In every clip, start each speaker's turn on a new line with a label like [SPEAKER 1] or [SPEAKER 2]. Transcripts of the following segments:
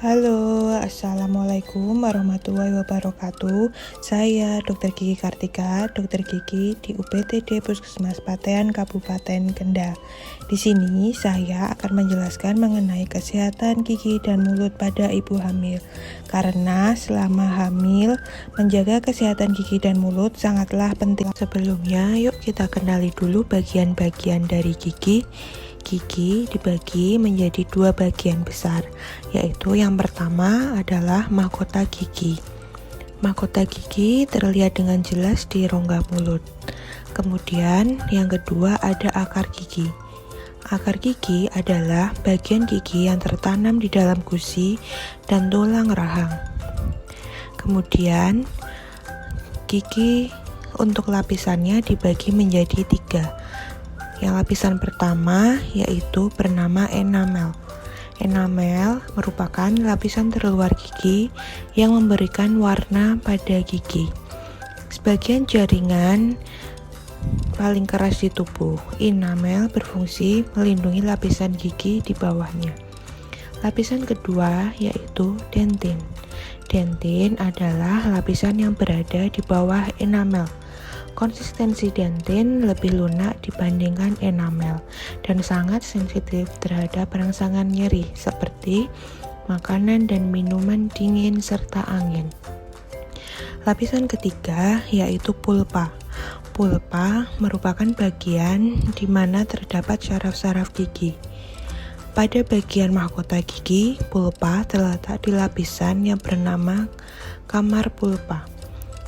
[SPEAKER 1] Halo, Assalamualaikum warahmatullahi wabarakatuh. Saya Dr. Gigi Kartika, dokter gigi di UPTD Puskesmas Patean, Kabupaten Kendal. Di sini saya akan menjelaskan mengenai kesehatan gigi dan mulut pada ibu hamil. Karena selama hamil, menjaga kesehatan gigi dan mulut sangatlah penting. Sebelumnya, yuk kita kenali dulu bagian-bagian dari gigi. Gigi dibagi menjadi dua bagian besar, yaitu yang pertama adalah mahkota gigi. Mahkota gigi terlihat dengan jelas di rongga mulut. Kemudian yang kedua ada akar gigi. Akar gigi adalah bagian gigi yang tertanam di dalam gusi dan tulang rahang. Kemudian gigi untuk lapisannya dibagi menjadi tiga. Yang lapisan pertama yaitu bernama enamel. Enamel merupakan lapisan terluar gigi yang memberikan warna pada gigi. Sebagian jaringan paling keras di tubuh, enamel berfungsi melindungi lapisan gigi di bawahnya. Lapisan kedua yaitu dentin. Dentin adalah lapisan yang berada di bawah enamel. Konsistensi dentin lebih lunak dibandingkan enamel dan sangat sensitif terhadap rangsangan nyeri seperti makanan dan minuman dingin serta angin. Lapisan ketiga yaitu pulpa. Pulpa merupakan bagian di mana terdapat syaraf-syaraf gigi. Pada bagian mahkota gigi, pulpa terletak di lapisan yang bernama kamar pulpa.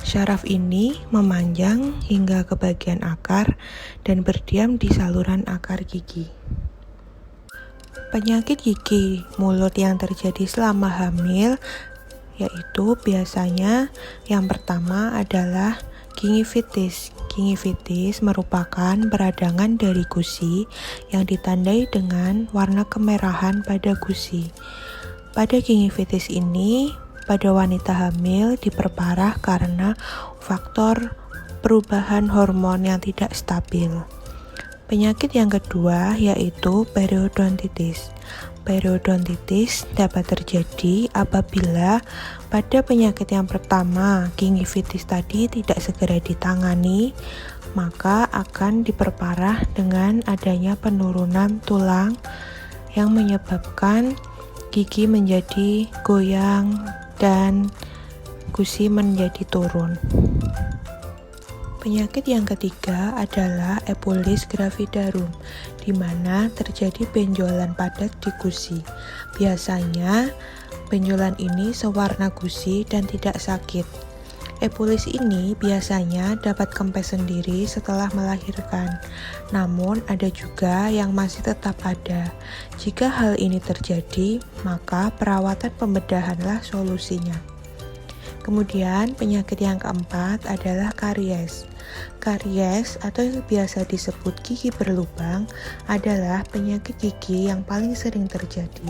[SPEAKER 1] Syaraf ini memanjang hingga ke bagian akar dan berdiam di saluran akar gigi. Penyakit gigi mulut yang terjadi selama hamil yaitu biasanya yang pertama adalah gingivitis. Gingivitis merupakan peradangan dari gusi yang ditandai dengan warna kemerahan pada gusi. Pada gingivitis ini, pada wanita hamil diperparah karena faktor perubahan hormon yang tidak stabil. Penyakit yang kedua yaitu periodontitis. Periodontitis dapat terjadi apabila pada penyakit yang pertama, gingivitis tadi tidak segera ditangani, maka akan diperparah dengan adanya penurunan tulang yang menyebabkan gigi menjadi goyang dan gusi menjadi turun. Penyakit yang ketiga adalah epulis gravidarum, di mana terjadi benjolan padat di gusi. Biasanya benjolan ini sewarna gusi dan tidak sakit. Epulis ini biasanya dapat kempes sendiri setelah melahirkan, namun ada juga yang masih tetap ada. Jika hal ini terjadi, maka perawatan pembedahanlah solusinya. Kemudian penyakit yang keempat adalah karies. Karies atau yang biasa disebut gigi berlubang adalah penyakit gigi yang paling sering terjadi.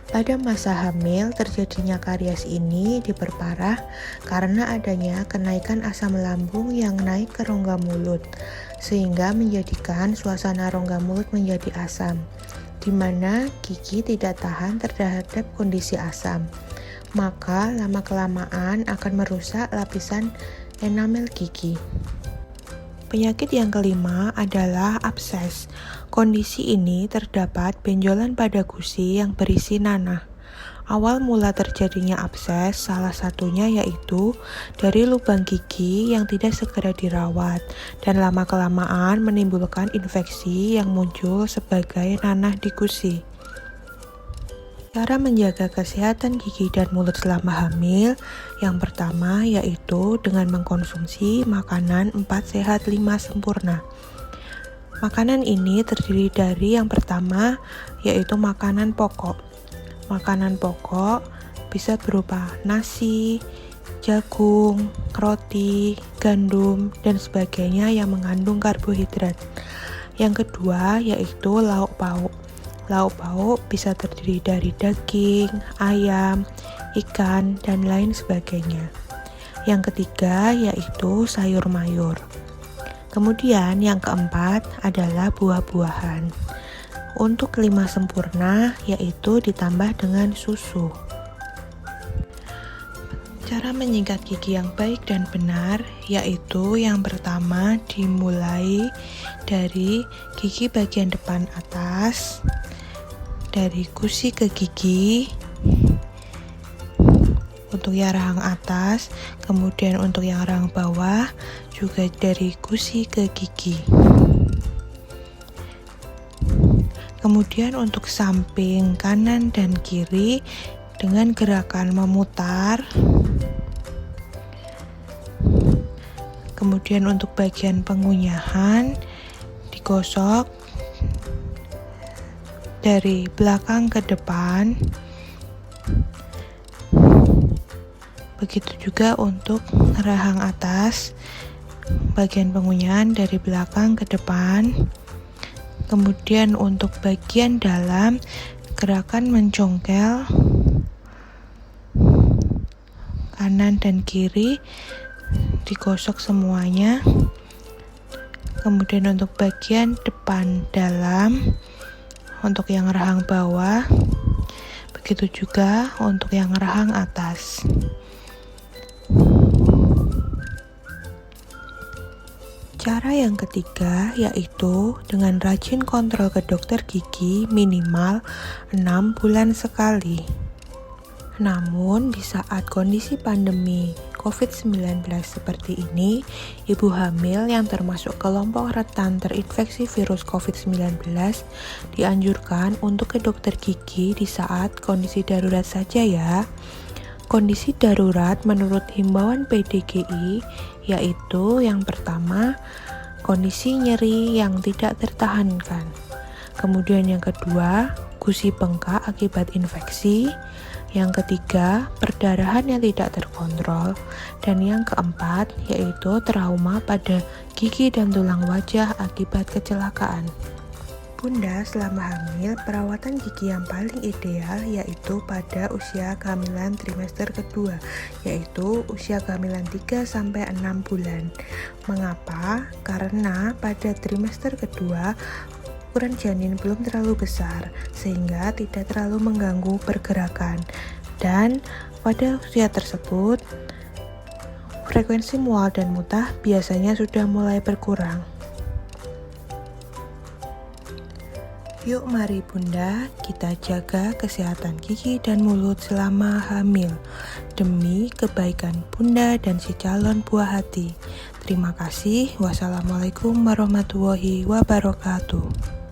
[SPEAKER 1] Pada masa hamil, terjadinya karies ini diperparah karena adanya kenaikan asam lambung yang naik ke rongga mulut, sehingga menjadikan suasana rongga mulut menjadi asam, di mana gigi tidak tahan terhadap kondisi asam. Maka lama-kelamaan akan merusak lapisan enamel gigi. Penyakit yang kelima adalah abses. Kondisi ini terdapat benjolan pada gusi yang berisi nanah. Awal mula terjadinya abses salah satunya yaitu dari lubang gigi yang tidak segera dirawat dan lama-kelamaan menimbulkan infeksi yang muncul sebagai nanah di gusi. Cara menjaga kesehatan gigi dan mulut selama hamil, yang pertama yaitu dengan mengkonsumsi makanan 4 sehat 5 sempurna. Makanan ini terdiri dari yang pertama yaitu makanan pokok. Makanan pokok bisa berupa nasi, jagung, roti, gandum, dan sebagainya yang mengandung karbohidrat. Yang kedua yaitu lauk pauk. Lauk pauk bisa terdiri dari daging, ayam, ikan, dan lain sebagainya. Yang ketiga yaitu sayur mayur. Kemudian yang keempat adalah buah-buahan. Untuk 5 sempurna yaitu ditambah dengan susu. Cara menyikat gigi yang baik dan benar yaitu yang pertama dimulai dari gigi bagian depan atas, dari gusi ke gigi, untuk yang rahang atas, kemudian untuk yang rahang bawah juga dari gusi ke gigi. Kemudian untuk samping kanan dan kiri dengan gerakan memutar. Kemudian untuk bagian pengunyahan digosok dari belakang ke depan. Begitu juga untuk rahang atas, bagian pengunyahan dari belakang ke depan. Kemudian untuk bagian dalam, gerakan mencongkel kanan dan kiri digosok semuanya. Kemudian untuk bagian depan dalam, untuk yang rahang bawah, begitu juga untuk yang rahang atas. Cara yang ketiga yaitu dengan rajin kontrol ke dokter gigi minimal 6 bulan sekali. Namun di saat kondisi pandemi COVID-19 seperti ini, ibu hamil yang termasuk kelompok rentan terinfeksi virus COVID-19 dianjurkan untuk ke dokter gigi di saat kondisi darurat saja ya. Kondisi darurat menurut himbauan PDGI yaitu yang pertama, kondisi nyeri yang tidak tertahankan. Kemudian yang kedua, gusi bengkak akibat infeksi. Yang ketiga, perdarahan yang tidak terkontrol. Dan yang keempat, yaitu trauma pada gigi dan tulang wajah akibat kecelakaan. Bunda selama hamil, perawatan gigi yang paling ideal yaitu pada usia kehamilan trimester kedua, yaitu usia kehamilan 3-6 bulan. Mengapa? Karena pada trimester kedua, ukuran janin belum terlalu besar, sehingga tidak terlalu mengganggu pergerakan. Dan pada usia tersebut, frekuensi mual dan muntah biasanya sudah mulai berkurang. Yuk mari Bunda, kita jaga kesehatan gigi dan mulut selama hamil, demi kebaikan Bunda dan si calon buah hati. Terima kasih. Wassalamualaikum warahmatullahi wabarakatuh.